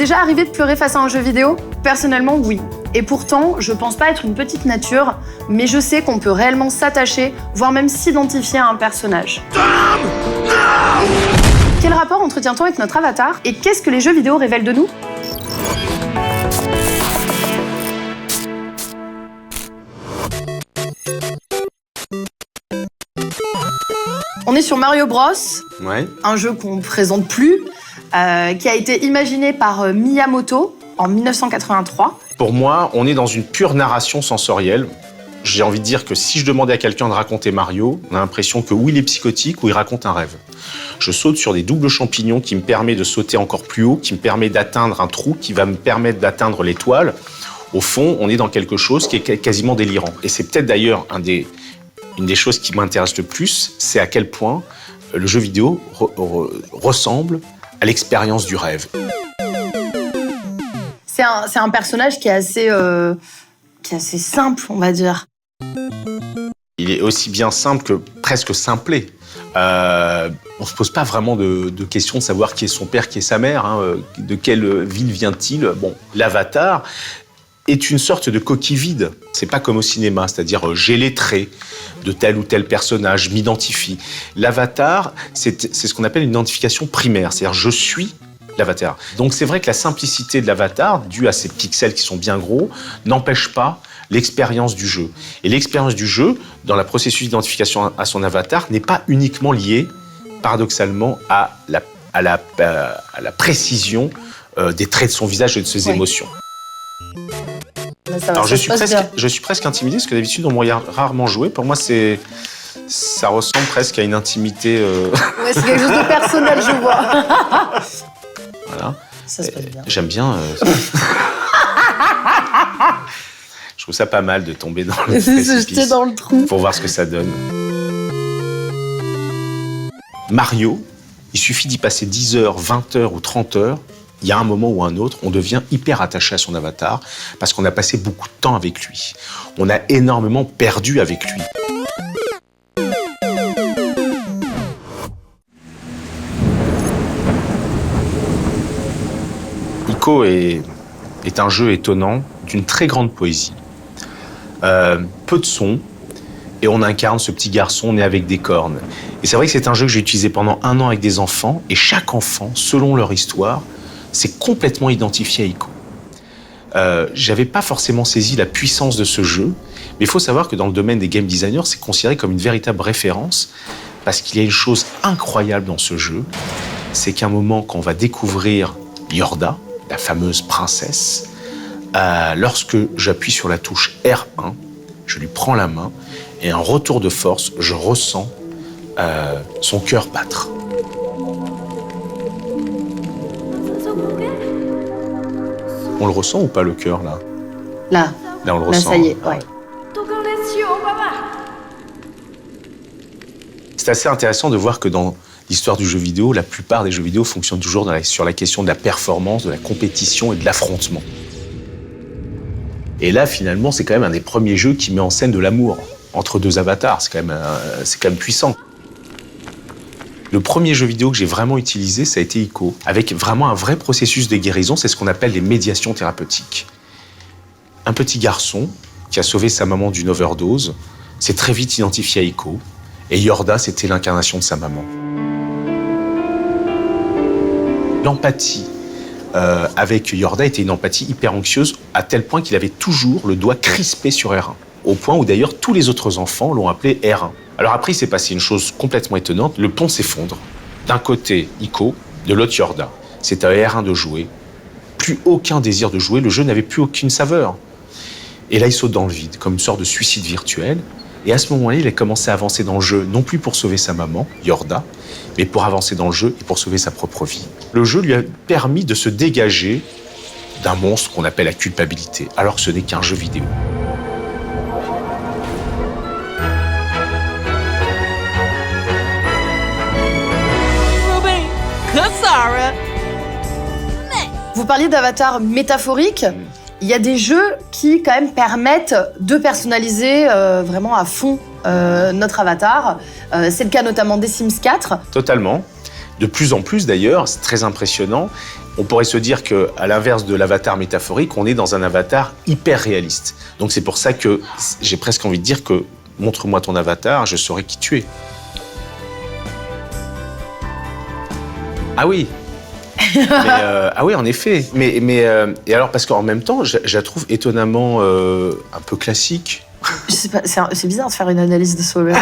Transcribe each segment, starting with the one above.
déjà arrivé de pleurer face à un jeu vidéo? Personnellement, oui. Et pourtant, je pense pas être une petite nature, mais je sais qu'on peut réellement s'attacher, voire même s'identifier à un personnage. Quel rapport entretient-on avec notre avatar? Et qu'est-ce que les jeux vidéo révèlent de nous? On est sur Mario Bros, Ouais. un jeu qu'on ne présente plus, qui a été imaginé par Miyamoto en 1983. Pour moi, on est dans une pure narration sensorielle. J'ai envie de dire que si je demandais à quelqu'un de raconter Mario, on a l'impression que ou il est psychotique ou il raconte un rêve. Je saute sur des doubles champignons qui me permettent de sauter encore plus haut, qui me permet d'atteindre un trou, qui va me permettre d'atteindre l'étoile. Au fond, on est dans quelque chose qui est quasiment délirant. Et c'est peut-être d'ailleurs une des choses qui m'intéresse le plus, c'est à quel point le jeu vidéo ressemble à l'expérience du rêve. C'est un personnage qui est assez simple, on va dire. Il est aussi bien simple que presque simplé. On ne se pose pas vraiment de questions de savoir qui est son père, qui est sa mère, hein, de quelle ville vient-il. Bon, l'avatar est une sorte de coquille vide. C'est pas comme au cinéma, c'est-à-dire j'ai les traits de tel ou tel personnage, je m'identifie. L'avatar, c'est ce qu'on appelle une identification primaire, c'est-à-dire je suis l'avatar. Donc c'est vrai que la simplicité de l'avatar, due à ces pixels qui sont bien gros, n'empêche pas l'expérience du jeu. Et l'expérience du jeu, dans le processus d'identification à son avatar, n'est pas uniquement liée, paradoxalement, à la précision des traits de son visage et de ses émotions. Alors je suis presque intimidé, parce que d'habitude on me regarde rarement jouer. Pour moi, ça ressemble presque à une intimité. Ouais, c'est quelque chose de personnel, je vois. Voilà. Ça se passe bien. J'aime bien. Je trouve ça pas mal de tomber dans le précipice dans le trou. pour voir ce que ça donne. Mario, il suffit d'y passer 10 heures, 20 heures ou 30 heures. Il y a un moment ou un autre, on devient hyper attaché à son avatar parce qu'on a passé beaucoup de temps avec lui. On a énormément perdu avec lui. Ico est un jeu étonnant, d'une très grande poésie. Peu de sons, et on incarne ce petit garçon né avec des cornes. Et c'est vrai que c'est un jeu que j'ai utilisé pendant 1 an avec des enfants, et chaque enfant, selon leur histoire, s'est complètement identifié à Ico. J'avais pas forcément saisi la puissance de ce jeu, mais il faut savoir que dans le domaine des game designers, c'est considéré comme une véritable référence, parce qu'il y a une chose incroyable dans ce jeu, c'est qu'à un moment, quand on va découvrir Yorda, la fameuse princesse, lorsque j'appuie sur la touche R1, je lui prends la main, et en retour de force, je ressens son cœur battre. On le ressent ou pas, le cœur, là? Là, on le là, ressent. ça y est, ouais. C'est assez intéressant de voir que dans l'histoire du jeu vidéo, la plupart des jeux vidéo fonctionnent toujours sur la question de la performance, de la compétition et de l'affrontement. Et là, finalement, c'est quand même un des premiers jeux qui met en scène de l'amour entre deux avatars. C'est quand même puissant. Le premier jeu vidéo que j'ai vraiment utilisé, ça a été Ico, avec vraiment un vrai processus de guérison. C'est ce qu'on appelle les médiations thérapeutiques. Un petit garçon qui a sauvé sa maman d'une overdose s'est très vite identifié à Ico. Et Yorda, c'était l'incarnation de sa maman. L'empathie avec Yorda était une empathie hyper anxieuse, à tel point qu'il avait toujours le doigt crispé sur R1. Au point où d'ailleurs tous les autres enfants l'ont appelé R1. Alors après, il s'est passé une chose complètement étonnante. Le pont s'effondre. D'un côté, Ico, de l'autre, Yorda. C'est à R1 de jouer. Plus aucun désir de jouer. Le jeu n'avait plus aucune saveur. Et là, il saute dans le vide, comme une sorte de suicide virtuel. Et à ce moment-là, il a commencé à avancer dans le jeu, non plus pour sauver sa maman, Yorda, mais pour avancer dans le jeu et pour sauver sa propre vie. Le jeu lui a permis de se dégager d'un monstre qu'on appelle la culpabilité, alors que ce n'est qu'un jeu vidéo. Vous parliez d'avatar métaphorique. Il y a des jeux qui, quand même, permettent de personnaliser vraiment à fond notre avatar. C'est le cas notamment des Sims 4. Totalement. De plus en plus, d'ailleurs, c'est très impressionnant. On pourrait se dire qu'à l'inverse de l'avatar métaphorique, on est dans un avatar hyper réaliste. Donc c'est pour ça que j'ai presque envie de dire que montre-moi ton avatar, je saurai qui tu es. Ah oui. Ah oui, en effet. Et alors, parce qu'en même temps, je la trouve étonnamment un peu classique. Je sais pas, c'est bizarre de faire une analyse de soi-même.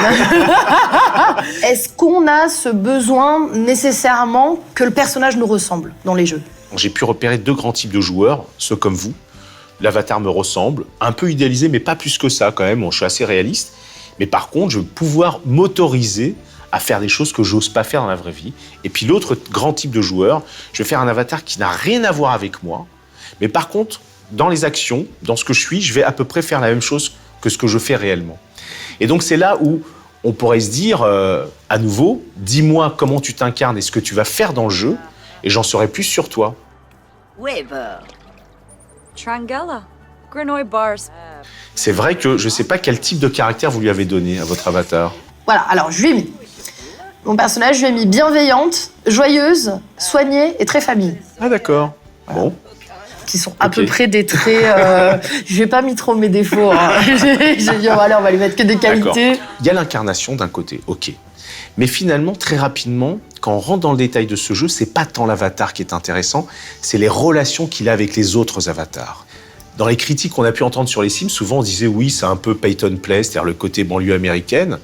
Est-ce qu'on a ce besoin nécessairement que le personnage nous ressemble dans les jeux ? J'ai pu repérer 2 grands types de joueurs, ceux comme vous. L'avatar me ressemble, un peu idéalisé, mais pas plus que ça quand même. Bon, je suis assez réaliste. Mais par contre, je vais pouvoir m'autoriser à faire des choses que j'ose pas faire dans la vraie vie. Et puis l'autre grand type de joueur, je vais faire un avatar qui n'a rien à voir avec moi. Mais par contre, dans les actions, dans ce que je suis, je vais à peu près faire la même chose que ce que je fais réellement. Et donc c'est là où on pourrait se dire, à nouveau, dis-moi comment tu t'incarnes et ce que tu vas faire dans le jeu, et j'en saurai plus sur toi. Weaver. Trangella. Grenoy Bars. C'est vrai que je sais pas quel type de caractère vous lui avez donné à votre avatar. Voilà, alors je lui ai mis. Mon personnage, je lui ai mis bienveillante, joyeuse, soignée et très famille. Ah d'accord. Voilà. Bon. Qui sont à peu près des traits... je vais pas mis trop mes défauts. Hein. J'ai dit, voilà, on va lui mettre que des qualités. D'accord. Il y a l'incarnation d'un côté, ok. Mais finalement, très rapidement, quand on rentre dans le détail de ce jeu, c'est pas tant l'avatar qui est intéressant, c'est les relations qu'il a avec les autres avatars. Dans les critiques qu'on a pu entendre sur les Sims, souvent on disait oui, c'est un peu Peyton Place, c'est-à-dire le côté banlieue américaine.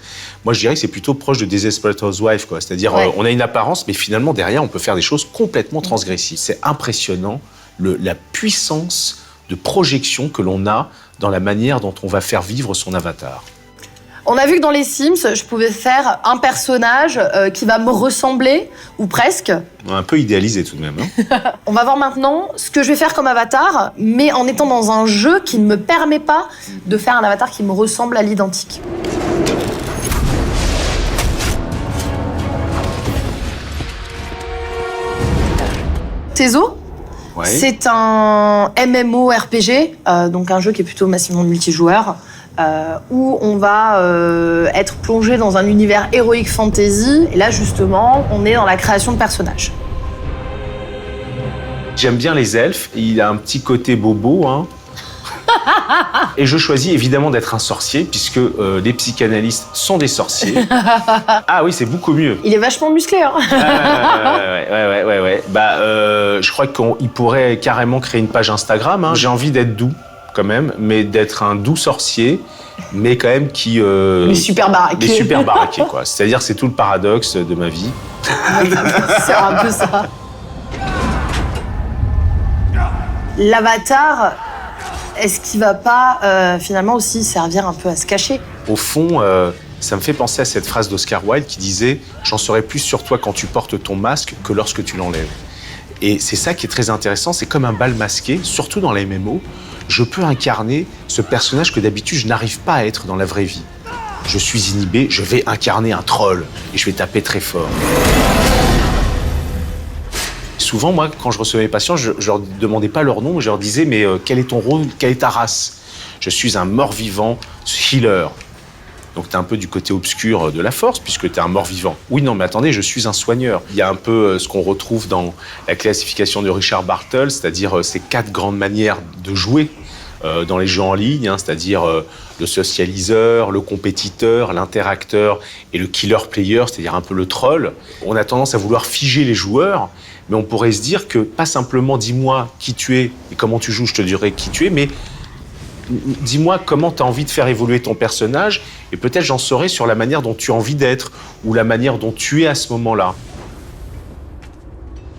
Moi, je dirais que c'est plutôt proche de Desperate Housewives, quoi. C'est-à-dire, on a une apparence, mais finalement, derrière, on peut faire des choses complètement transgressives. C'est impressionnant, la puissance de projection que l'on a dans la manière dont on va faire vivre son avatar. On a vu que dans les Sims, je pouvais faire un personnage qui va me ressembler, ou presque. Un peu idéalisé tout de même. Hein. On va voir maintenant ce que je vais faire comme avatar, mais en étant dans un jeu qui ne me permet pas de faire un avatar qui me ressemble à l'identique. Tezo, Ouais. c'est un MMORPG, donc un jeu qui est plutôt massivement multijoueur, où on va être plongé dans un univers heroic fantasy. Et là, justement, on est dans la création de personnages. J'aime bien les elfes, il a un petit côté bobo, hein. Et je choisis évidemment d'être un sorcier, puisque les psychanalystes sont des sorciers. Ah oui, c'est beaucoup mieux. Il est vachement musclé, hein. Ouais. Bah, je crois qu'il pourrait carrément créer une page Instagram. Hein. J'ai envie d'être doux, quand même, mais d'être un doux sorcier, mais quand même qui... Mais super baraqué. Mais super baraqué, quoi. C'est-à-dire, c'est tout le paradoxe de ma vie. C'est un peu ça. L'avatar, est-ce qu'il va pas finalement aussi servir un peu à se cacher ? Au fond, ça me fait penser à cette phrase d'Oscar Wilde qui disait « J'en saurai plus sur toi quand tu portes ton masque que lorsque tu l'enlèves ». Et c'est ça qui est très intéressant, c'est comme un bal masqué, surtout dans les MMO, je peux incarner ce personnage que d'habitude je n'arrive pas à être dans la vraie vie. Je suis inhibé, je vais incarner un troll et je vais taper très fort. Souvent, moi, quand je recevais mes patients, je leur demandais pas leur nom, mais je leur disais « Mais quel est ton rôle, quelle est ta race ?» Je suis un mort-vivant healer. Donc, tu es un peu du côté obscur de la force, puisque tu es un mort-vivant. Oui, non, mais attendez, je suis un soigneur. Il y a un peu ce qu'on retrouve dans la classification de Richard Bartle, c'est-à-dire ces 4 grandes manières de jouer dans les jeux en ligne, hein, c'est-à-dire le socialiseur, le compétiteur, l'interacteur et le killer-player, c'est-à-dire un peu le troll. On a tendance à vouloir figer les joueurs, mais on pourrait se dire que pas simplement dis-moi qui tu es et comment tu joues, je te dirai qui tu es, mais dis-moi comment tu as envie de faire évoluer ton personnage et peut-être j'en saurai sur la manière dont tu as envie d'être ou la manière dont tu es à ce moment-là.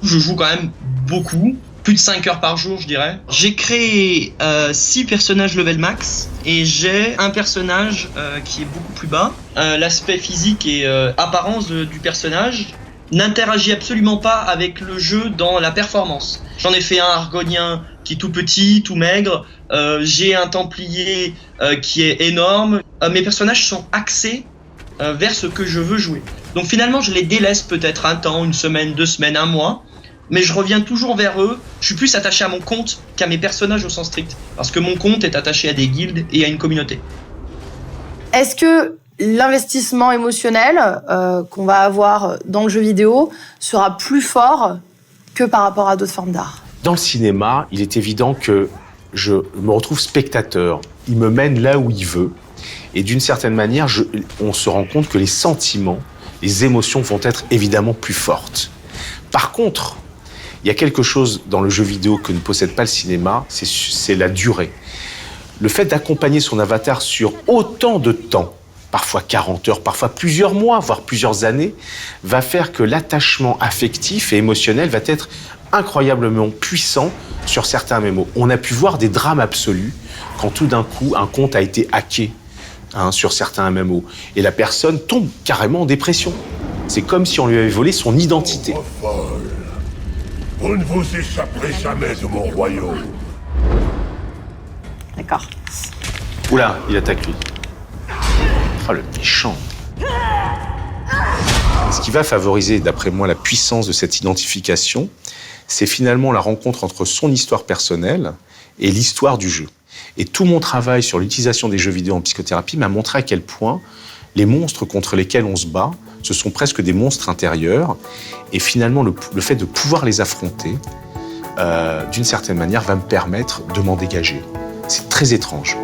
Je joue quand même beaucoup, plus de 5 heures par jour je dirais. J'ai créé 6 personnages level max et j'ai un personnage qui est beaucoup plus bas. L'aspect physique et apparence du personnage n'interagit absolument pas avec le jeu dans la performance. J'en ai fait un argonien qui est tout petit, tout maigre. J'ai un templier qui est énorme. Mes personnages sont axés vers ce que je veux jouer. Donc finalement, je les délaisse peut-être un temps, une semaine, 2 semaines, un mois. Mais je reviens toujours vers eux. Je suis plus attaché à mon compte qu'à mes personnages au sens strict. Parce que mon compte est attaché à des guildes et à une communauté. Est-ce que l'investissement émotionnel qu'on va avoir dans le jeu vidéo sera plus fort que par rapport à d'autres formes d'art. Dans le cinéma, il est évident que je me retrouve spectateur. Il me mène là où il veut. Et d'une certaine manière, on se rend compte que les sentiments, les émotions vont être évidemment plus fortes. Par contre, il y a quelque chose dans le jeu vidéo que ne possède pas le cinéma, c'est la durée. Le fait d'accompagner son avatar sur autant de temps, parfois 40 heures, parfois plusieurs mois, voire plusieurs années, va faire que l'attachement affectif et émotionnel va être incroyablement puissant sur certains MMO. On a pu voir des drames absolus quand tout d'un coup un compte a été hacké sur certains MMO et la personne tombe carrément en dépression. C'est comme si on lui avait volé son identité. Vous ne vous échapperez jamais de mon royaume. D'accord. Oula, il attaque lui. Oh, le méchant. Ce qui va favoriser, d'après moi, la puissance de cette identification, c'est finalement la rencontre entre son histoire personnelle et l'histoire du jeu. Et tout mon travail sur l'utilisation des jeux vidéo en psychothérapie m'a montré à quel point les monstres contre lesquels on se bat, ce sont presque des monstres intérieurs. Et finalement, le fait de pouvoir les affronter, d'une certaine manière, va me permettre de m'en dégager. C'est très étrange.